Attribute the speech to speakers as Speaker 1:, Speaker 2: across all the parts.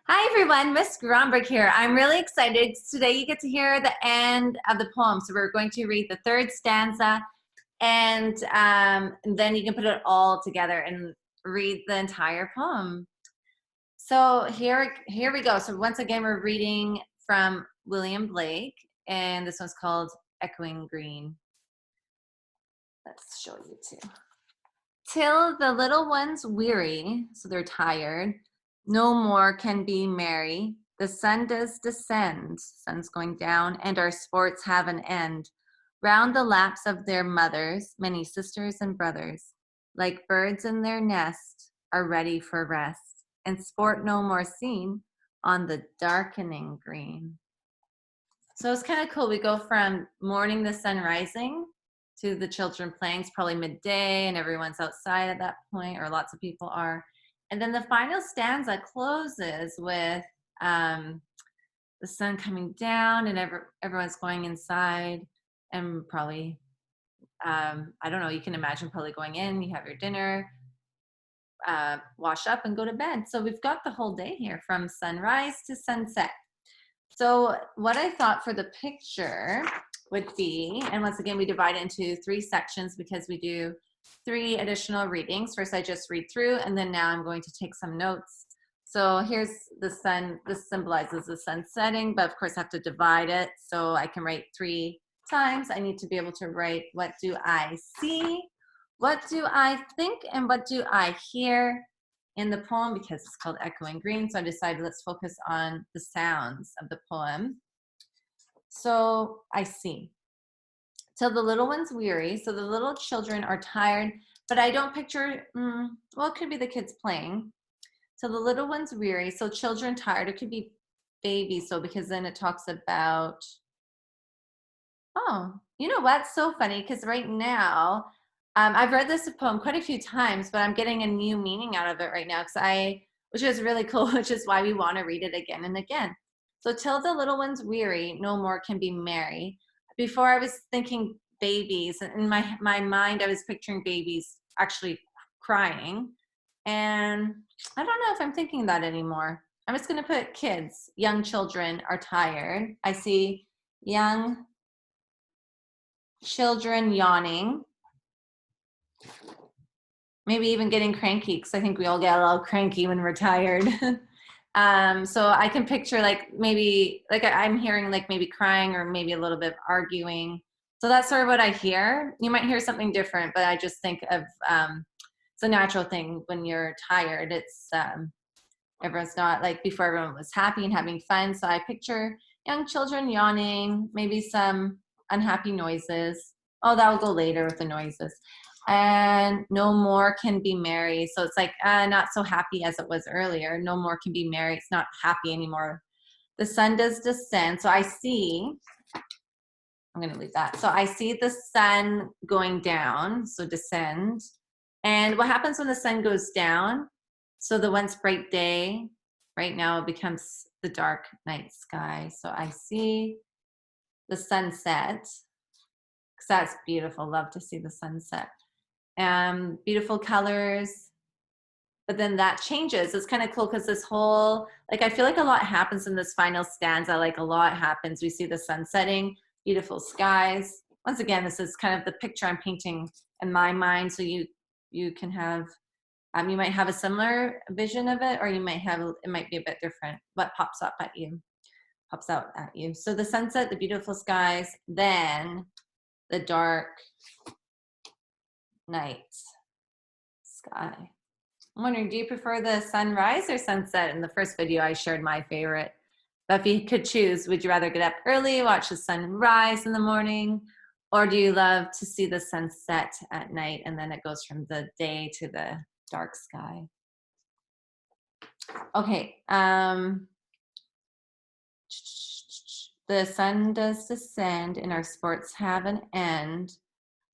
Speaker 1: Hi everyone, Miss Gromberg here. I'm really excited. Today you get to hear the end of the poem. So we're going to read the third stanza and then you can put it all together and read the entire poem. So here we go. So once again, we're reading from William Blake and this one's called Echoing Green. Let's show you too. Till the little ones weary, so they're tired, no more can be merry. The sun does descend, sun's going down, and our sports have an end. Round the laps of their mothers, many sisters and brothers, like birds in their nest, are ready for rest, and sport no more seen on the darkening green. So it's kind of cool. We go from morning the sun rising to the children playing. It's probably midday and everyone's outside at that point, or lots of people are. And then the final stanza closes with the sun coming down and everyone's going inside and probably, I don't know, you can imagine probably going in, you have your dinner, wash up and go to bed. So we've got the whole day here from sunrise to sunset. So what I thought for the picture would be, and once again, we divide it into 3 sections because we do 3 additional readings. First, I just read through, and then now I'm going to take some notes. So here's the sun. This symbolizes the sun setting, but of course I have to divide it. So I can write 3 times. I need to be able to write, what do I see? What do I think? And what do I hear? In the poem, because it's called Echoing Green, so I decided let's focus on the sounds of the poem. So I see. Till the little ones weary, so the little children are tired, but I don't picture, well, it could be the kids playing. Till the little ones weary, so children tired, it could be babies, so because then it talks about, oh, you know what, so funny, because right now, I've read this poem quite a few times, but I'm getting a new meaning out of it right now which is really cool, which is why we want to read it again and again. So till the little ones weary, no more can be merry. Before I was thinking babies, and in my mind, I was picturing babies actually crying. And I don't know if I'm thinking that anymore. I'm just going to put kids, young children are tired. I see young children yawning. Maybe even getting cranky, because I think we all get a little cranky when we're tired. So I can picture like maybe like I'm hearing like maybe crying or maybe a little bit of arguing. So that's sort of what I hear. You might hear something different, but I just think of it's a natural thing when you're tired. It's everyone's not like before, everyone was happy and having fun. So I picture young children yawning, maybe some unhappy noises. Oh, that will go later with the noises. And no more can be merry. So it's like not so happy as it was earlier. No more can be merry. It's not happy anymore. The sun does descend. So I see, I'm going to leave that. So I see the sun going down. So descend. And what happens when the sun goes down? So the once bright day right now becomes the dark night sky. So I see the sunset, because that's beautiful. Love to see the sunset. Beautiful colors, but then that changes. It's kind of cool because this whole, like, I feel like a lot happens in this final stanza. Like a lot happens. We see the sun setting, beautiful skies. Once again, this is kind of the picture I'm painting in my mind. So you can have, you might have a similar vision of it, or you might have, it might be a bit different. What pops out at you. So the sunset, the beautiful skies, then the dark night sky. I'm wondering, do you prefer the sunrise or sunset? In the first video, I shared my favorite. But if you could choose, would you rather get up early, watch the sun rise in the morning, or do you love to see the sunset at night and then it goes from the day to the dark sky? Okay. The sun does descend and our sports have an end.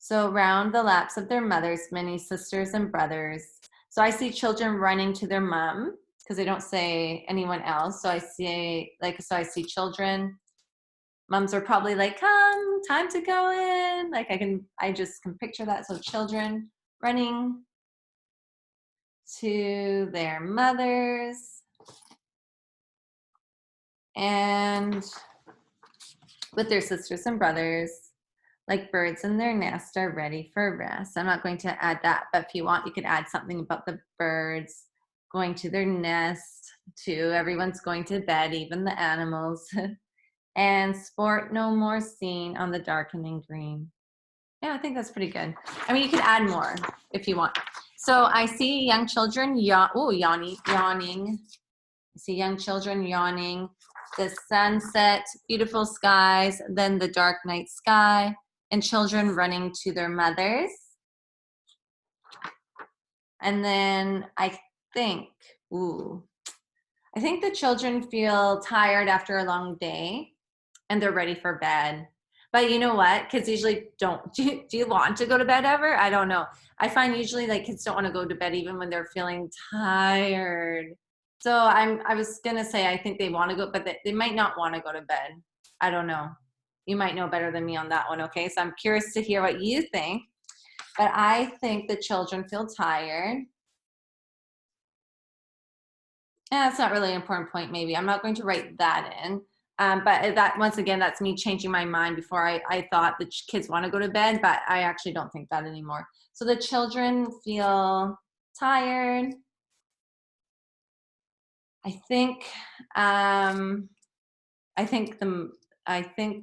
Speaker 1: So round the laps of their mothers, many sisters and brothers. So I see children running to their mom because they don't say anyone else. So I see I see children. Moms are probably like, come, time to go in. Like I just can picture that. So children running to their mothers. And with their sisters and brothers, like birds in their nest are ready for rest. I'm not going to add that, but if you want, you could add something about the birds going to their nest too. Everyone's going to bed, even the animals. And sport no more seen on the darkening green. Yeah, I think that's pretty good. I mean, you could add more if you want. So I see young children yawning. I see young children yawning. The sunset, beautiful skies, then the dark night sky, and children running to their mothers. And then I think the children feel tired after a long day and they're ready for bed. But you know what? Kids usually don't. Do you want to go to bed ever? I don't know. I find usually like kids don't want to go to bed even when they're feeling tired. So I was going to say I think they want to go, but they might not want to go to bed. I don't know. You might know better than me on that one, okay? So I'm curious to hear what you think. But I think the children feel tired. Yeah, that's not really an important point, maybe. I'm not going to write that in. But that, once again, that's me changing my mind. Before I thought the kids want to go to bed, but I actually don't think that anymore. So the children feel tired. I think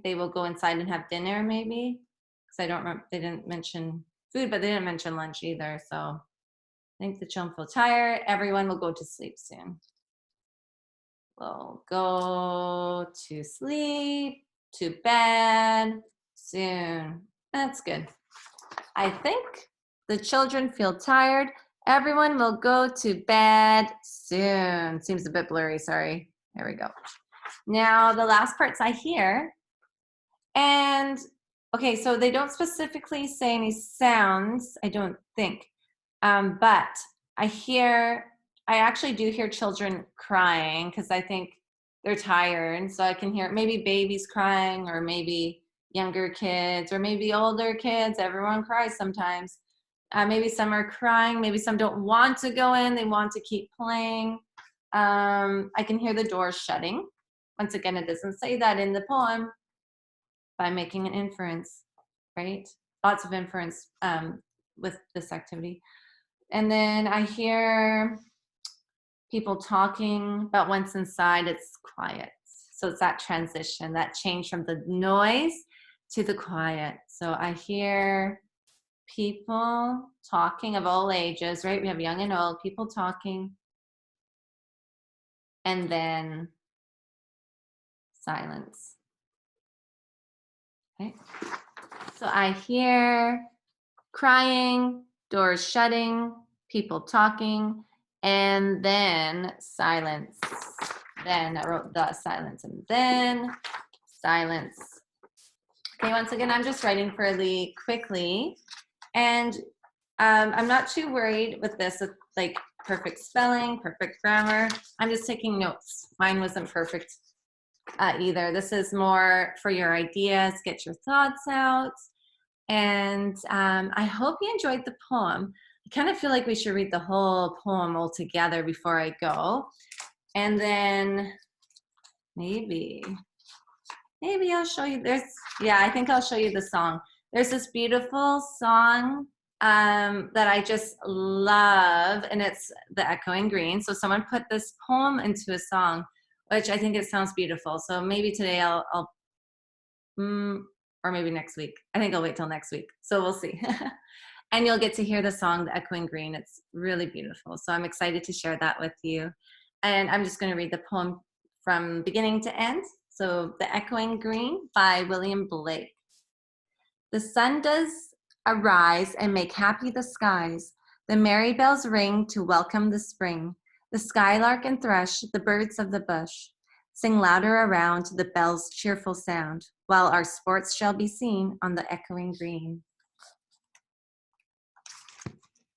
Speaker 1: they will go inside and have dinner, maybe, because I don't remember. They didn't mention food, but they didn't mention lunch either. So I think the children feel tired. Everyone will go to sleep soon. Will go to sleep, to bed soon. That's good. I think the children feel tired. Everyone will go to bed soon. Seems a bit blurry, sorry. There we go. Now the last parts I hear. And okay, so they don't specifically say any sounds, I don't think. But I actually do hear children crying because I think they're tired. So I can hear maybe babies crying, or maybe younger kids, or maybe older kids. Everyone cries sometimes. Maybe some are crying. Maybe some don't want to go in. They want to keep playing. I can hear the doors shutting. Once again, it doesn't say that in the poem, but I'm making an inference, right? Lots of inference with this activity. And then I hear people talking, but once inside, it's quiet. So it's that transition, that change from the noise to the quiet. So I hear people talking of all ages, right? We have young and old, people talking. And then silence. Okay. So I hear crying, doors shutting, people talking, and then silence. Then I wrote the silence, and then silence. Okay, once again, I'm just writing fairly quickly, and I'm not too worried with this, with like perfect spelling, perfect grammar. I'm just taking notes. Mine wasn't perfect either. This is more for your ideas, get your thoughts out. And I hope you enjoyed the poem. I kind of feel like we should read the whole poem all together before I go. And then maybe I'll show you I think I'll show you the song. There's this beautiful song that I just love, and it's The Echoing Green. So someone put this poem into a song, which I think it sounds beautiful. So maybe today or maybe next week. I think I'll wait till next week. So we'll see. And you'll get to hear the song, The Echoing Green. It's really beautiful. So I'm excited to share that with you. And I'm just going to read the poem from beginning to end. So The Echoing Green by William Blake. The sun does arise and make happy the skies. The merry bells ring to welcome the spring. The skylark and thrush, the birds of the bush, sing louder around the bell's cheerful sound, while our sports shall be seen on the echoing green.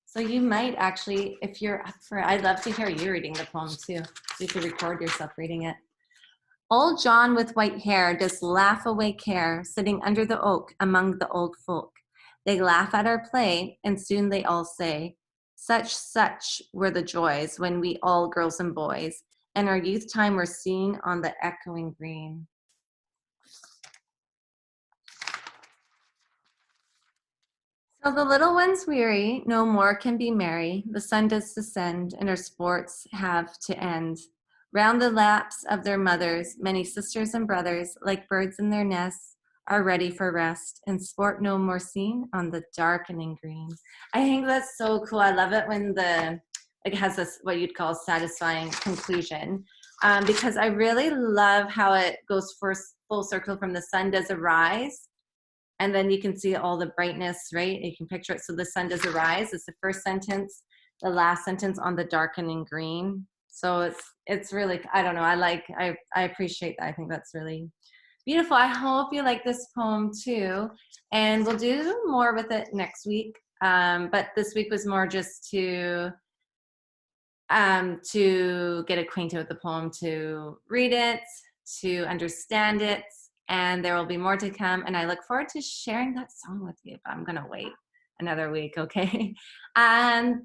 Speaker 1: So you might actually, if you're up for it, I'd love to hear you reading the poem too. You could record yourself reading it. Old John with white hair does laugh away care, sitting under the oak among the old folk. They laugh at our play, and soon they all say, such were the joys when we all girls and boys and our youth time were seen on the echoing green. So the little ones weary, no more can be merry. The sun does descend, and our sports have to end. Round the laps of their mothers, many sisters and brothers, like birds in their nests, are ready for rest, and sport no more seen on the darkening green. I think that's so cool. I love it when it has this, what you'd call, satisfying conclusion, because I really love how it goes full circle from the sun does arise. And then you can see all the brightness, right? You can picture it. So the sun does arise. It's the first sentence, the last sentence on the darkening green. So it's really, I don't know. I appreciate that. I think that's really beautiful. I hope you like this poem too. And we'll do more with it next week. But this week was more just to get acquainted with the poem, to read it, to understand it. And there will be more to come. And I look forward to sharing that song with you. But I'm going to wait another week, okay? And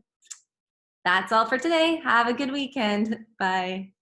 Speaker 1: that's all for today. Have a good weekend. Bye.